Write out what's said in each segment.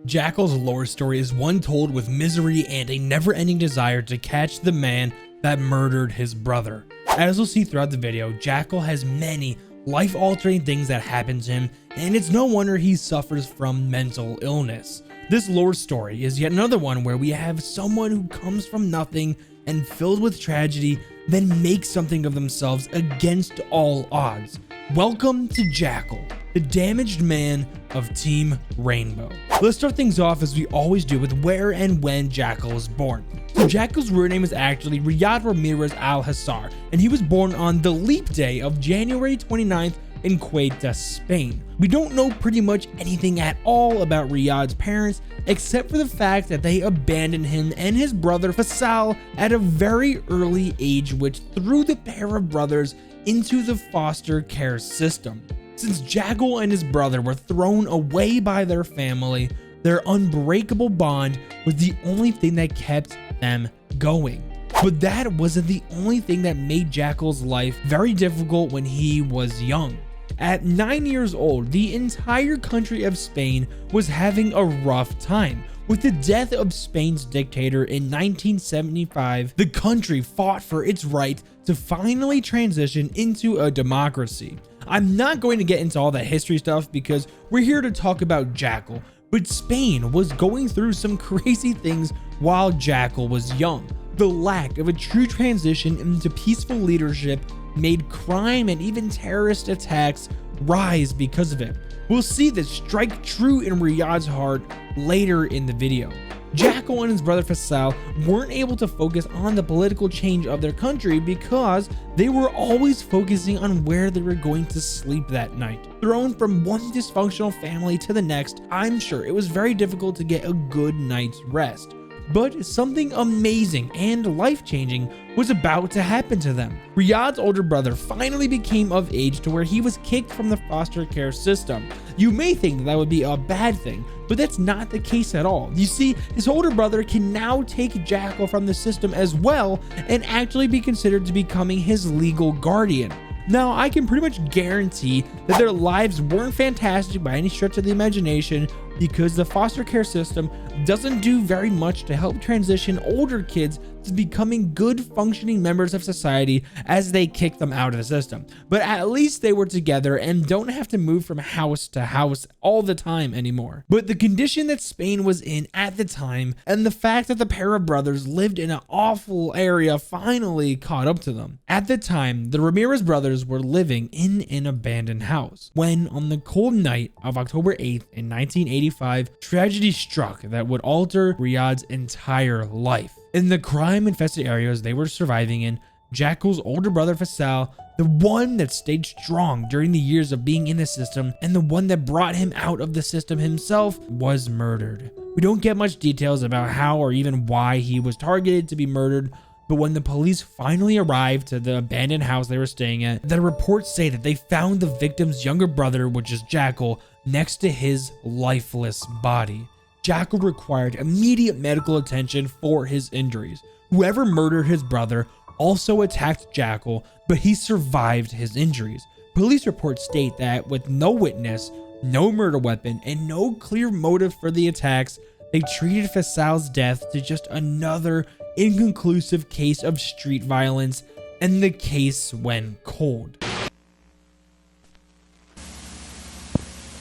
Jackal's lore story is one told with misery and a never-ending desire to catch the man that murdered his brother. As we'll see throughout the video, Jackal has many life-altering things that happen to him, and it's no wonder he suffers from mental illness. This lore story is yet another one where we have someone who comes from nothing and filled with tragedy, then makes something of themselves against all odds. Welcome to Jackal, the damaged man of Team Rainbow. Let's start things off as we always do with where and when Jackal was born. So Jackal's real name is actually Riyad Ramirez Al-Hassar, and he was born on the leap day of January 29th in Ceuta, Spain. We don't know pretty much anything at all about Riyad's parents, except for the fact that they abandoned him and his brother Faisal at a very early age, which threw the pair of brothers into the foster care system. Since Jackal and his brother were thrown away by their family, their unbreakable bond was the only thing that kept them going. But that wasn't the only thing that made Jackal's life very difficult when he was young. At 9 years old, the entire country of Spain was having a rough time. With the death of Spain's dictator in 1975, the country fought for its right to finally transition into a democracy. I'm not going to get into all that history stuff because we're here to talk about Jackal, but Spain was going through some crazy things while Jackal was young. The lack of a true transition into peaceful leadership made crime and even terrorist attacks rise because of it. We'll see this strike true in Riyad's heart later in the video. Jackal and his brother Faisal weren't able to focus on the political change of their country because they were always focusing on where they were going to sleep that night. Thrown from one dysfunctional family to the next, I'm sure it was very difficult to get a good night's rest. But something amazing and life-changing was about to happen to them. Riyad's older brother finally became of age to where he was kicked from the foster care system. You may think that would be a bad thing, but that's not the case at all. You see, his older brother can now take Jackal from the system as well and actually be considered to becoming his legal guardian. Now, I can pretty much guarantee that their lives weren't fantastic by any stretch of the imagination because the foster care system doesn't do very much to help transition older kids to becoming good functioning members of society as they kick them out of the system. But at least they were together and don't have to move from house to house all the time anymore. But the condition that Spain was in at the time and the fact that the pair of brothers lived in an awful area finally caught up to them. At the time, the Ramirez brothers were living in an abandoned house when, on the cold night of October 8th in 1985, tragedy struck that would alter Riyad's entire life. In the crime-infested areas they were surviving in, Jackal's older brother Faisal, the one that stayed strong during the years of being in the system and the one that brought him out of the system himself, was murdered. We don't get much details about how or even why he was targeted to be murdered, but when the police finally arrived to the abandoned house they were staying at, the reports say that they found the victim's younger brother, which is Jackal, next to his lifeless body. Jackal required immediate medical attention for his injuries. Whoever murdered his brother also attacked Jackal, but he survived his injuries. Police reports state that with no witness, no murder weapon, and no clear motive for the attacks, they treated Faisal's death to just another inconclusive case of street violence, and the case went cold.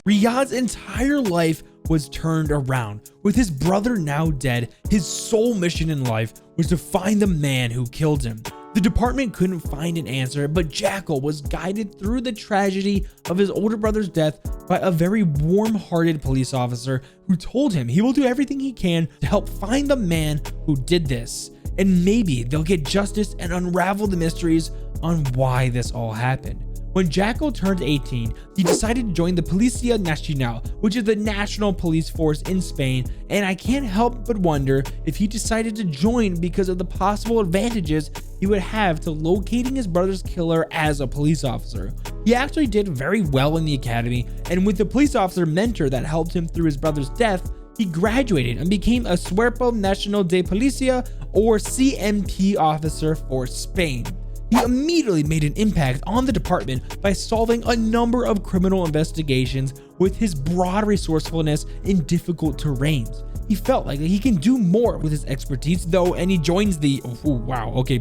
Riyad's entire life was turned around. With his brother now dead, his sole mission in life was to find the man who killed him. The department couldn't find an answer, but Jackal was guided through the tragedy of his older brother's death by a very warm-hearted police officer who told him he will do everything he can to help find the man who did this. And maybe they'll get justice and unravel the mysteries on why this all happened. When Jackal turned 18, he decided to join the Policia Nacional, which is the national police force in Spain, and I can't help but wonder if he decided to join because of the possible advantages he would have to locating his brother's killer as a police officer. He actually did very well in the academy, and with the police officer mentor that helped him through his brother's death, he graduated and became a Cuerpo Nacional de Policia, or CNP officer for Spain. He immediately made an impact on the department by solving a number of criminal investigations with his broad resourcefulness in difficult terrains. He felt like he can do more with his expertise though, and he joins the,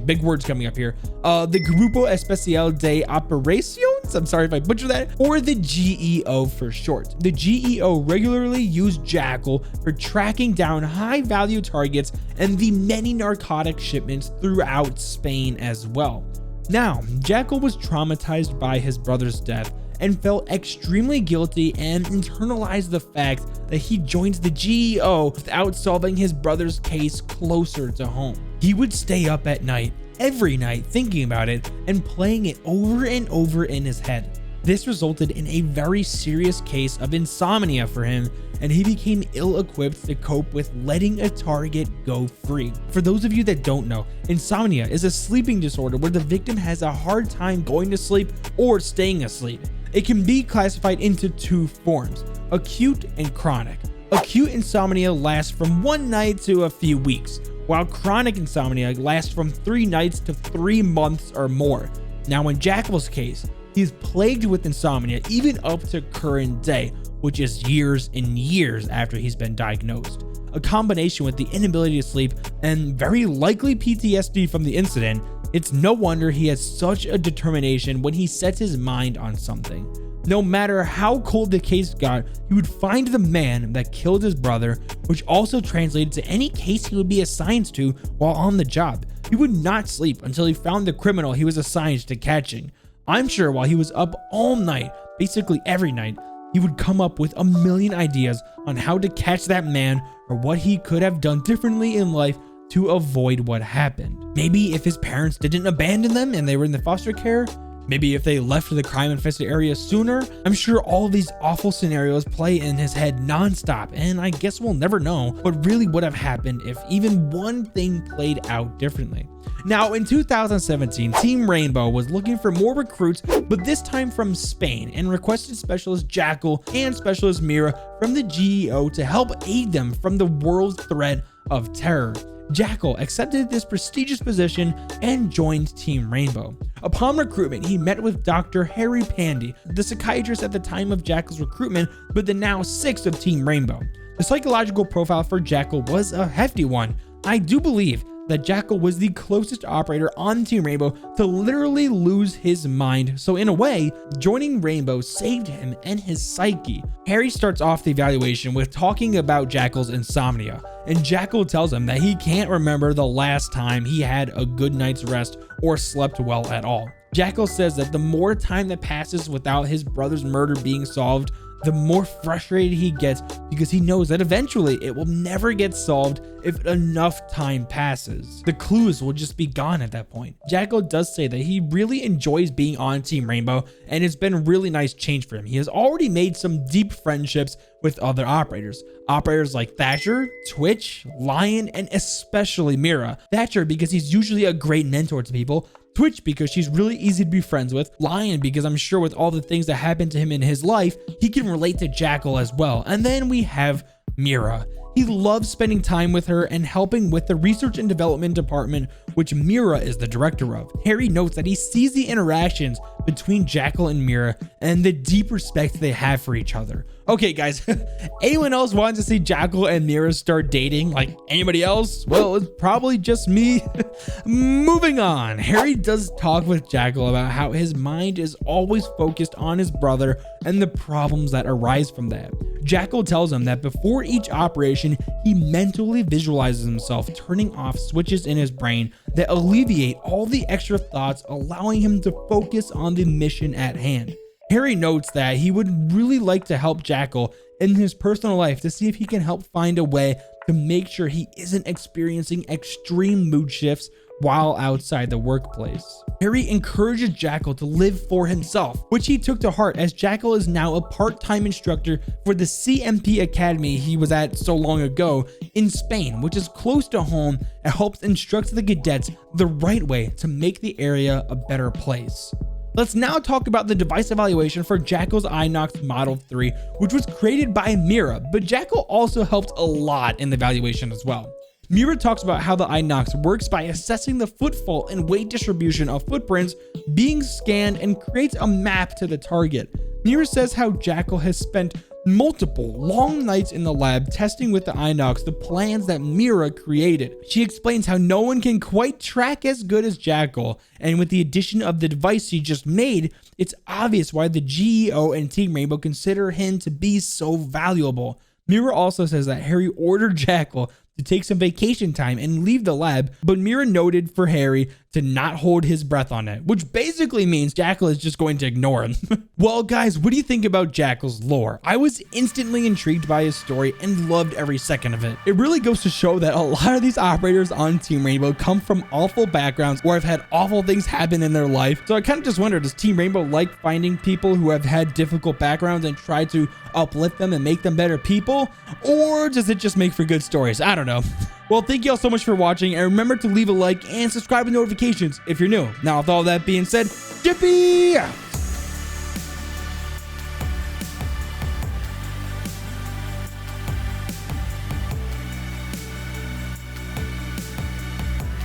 big words coming up here, the Grupo Especial de Operaciones, I'm sorry if I butcher that, or the GEO for short. The GEO regularly used Jackal for tracking down high value targets and the many narcotic shipments throughout Spain as well. Now, Jackal was traumatized by his brother's death and felt extremely guilty and internalized the fact that he joins the GEO without solving his brother's case closer to home. He would stay up at night, every night, thinking about it and playing it over and over in his head. This resulted in a very serious case of insomnia for him, and he became ill-equipped to cope with letting a target go free. For those of you that don't know, insomnia is a sleeping disorder where the victim has a hard time going to sleep or staying asleep. It can be classified into two forms, acute and chronic. Acute insomnia lasts from one night to a few weeks, while chronic insomnia lasts from 3 nights to 3 months or more. Now in Jackal's case, he's plagued with insomnia even up to current day, which is years and years after he's been diagnosed. A combination with the inability to sleep and very likely PTSD from the incident, it's no wonder he has such a determination when he sets his mind on something. No matter how cold the case got, he would find the man that killed his brother, which also translated to any case he would be assigned to while on the job. He would not sleep until he found the criminal he was assigned to catching. I'm sure while he was up all night, basically every night, he would come up with a million ideas on how to catch that man or what he could have done differently in life to avoid what happened. Maybe if his parents didn't abandon them and they were in the foster care, maybe if they left the crime-infested area sooner. I'm sure all of these awful scenarios play in his head nonstop, and I guess we'll never know what really would have happened if even one thing played out differently. Now, in 2017, Team Rainbow was looking for more recruits, but this time from Spain, and requested Specialist Jackal and Specialist Mira from the GEO to help aid them from the world's threat of terror. Jackal accepted this prestigious position and joined Team Rainbow. Upon recruitment, he met with Dr. Harry Pandy, the psychiatrist at the time of Jackal's recruitment, but the now 6th of Team Rainbow. The psychological profile for Jackal was a hefty one. I do believe that Jackal was the closest operator on Team Rainbow to literally lose his mind, so in a way, joining Rainbow saved him and his psyche. Harry starts off the evaluation with talking about Jackal's insomnia, and Jackal tells him that he can't remember the last time he had a good night's rest or slept well at all. Jackal says that the more time that passes without his brother's murder being solved, the more frustrated he gets because he knows that eventually it will never get solved if enough time passes. The clues will just be gone at that point. Jackal does say that he really enjoys being on Team Rainbow, and it's been a really nice change for him. He has already made some deep friendships with other operators. Operators like Thatcher, Twitch, Lion, and especially Mira. Thatcher because he's usually a great mentor to people. Twitch because she's really easy to be friends with. Lion because I'm sure with all the things that happened to him in his life, he can relate to Jackal as well. And then we have Mira. He loves spending time with her and helping with the research and development department, which Mira is the director of. Harry notes that he sees the interactions between Jackal and Mira and the deep respect they have for each other. Okay, guys, anyone else wants to see Jackal and Mira start dating? Like anybody else? Well, it's probably just me. Moving on, Harry does talk with Jackal about how his mind is always focused on his brother and the problems that arise from that. Jackal tells him that before each operation, he mentally visualizes himself turning off switches in his brain that alleviate all the extra thoughts, allowing him to focus on the mission at hand. Harry notes that he would really like to help Jackal in his personal life to see if he can help find a way to make sure he isn't experiencing extreme mood shifts while outside the workplace. Harry encourages Jackal to live for himself, which he took to heart as Jackal is now a part-time instructor for the CMP Academy he was at so long ago in Spain, which is close to home and helps instruct the cadets the right way to make the area a better place. Let's now talk about the device evaluation for Jackal's Inox Model 3, which was created by Mira, but Jackal also helped a lot in the evaluation as well. Mira talks about how the Inox works by assessing the footfall and weight distribution of footprints being scanned and creates a map to the target. Mira says how Jackal has spent multiple long nights in the lab testing with the Inox the plans that Mira created. She explains how no one can quite track as good as Jackal, and with the addition of the device she just made, it's obvious why the GEO and Team Rainbow consider him to be so valuable. Mira also says that Harry ordered Jackal to take some vacation time and leave the lab, but Mira noted for Harry to not hold his breath on it, which basically means Jackal is just going to ignore him. Well, guys, what do you think about Jackal's lore? I was instantly intrigued by his story and loved every second of it. It really goes to show that a lot of these operators on Team Rainbow come from awful backgrounds or have had awful things happen in their life. So I kind of just wonder, does Team Rainbow like finding people who have had difficult backgrounds and try to uplift them and make them better people? Or does it just make for good stories? I don't know. Well, thank you all so much for watching, and remember to leave a like and subscribe with notifications if you're new. Now, with all that being said, Jippy!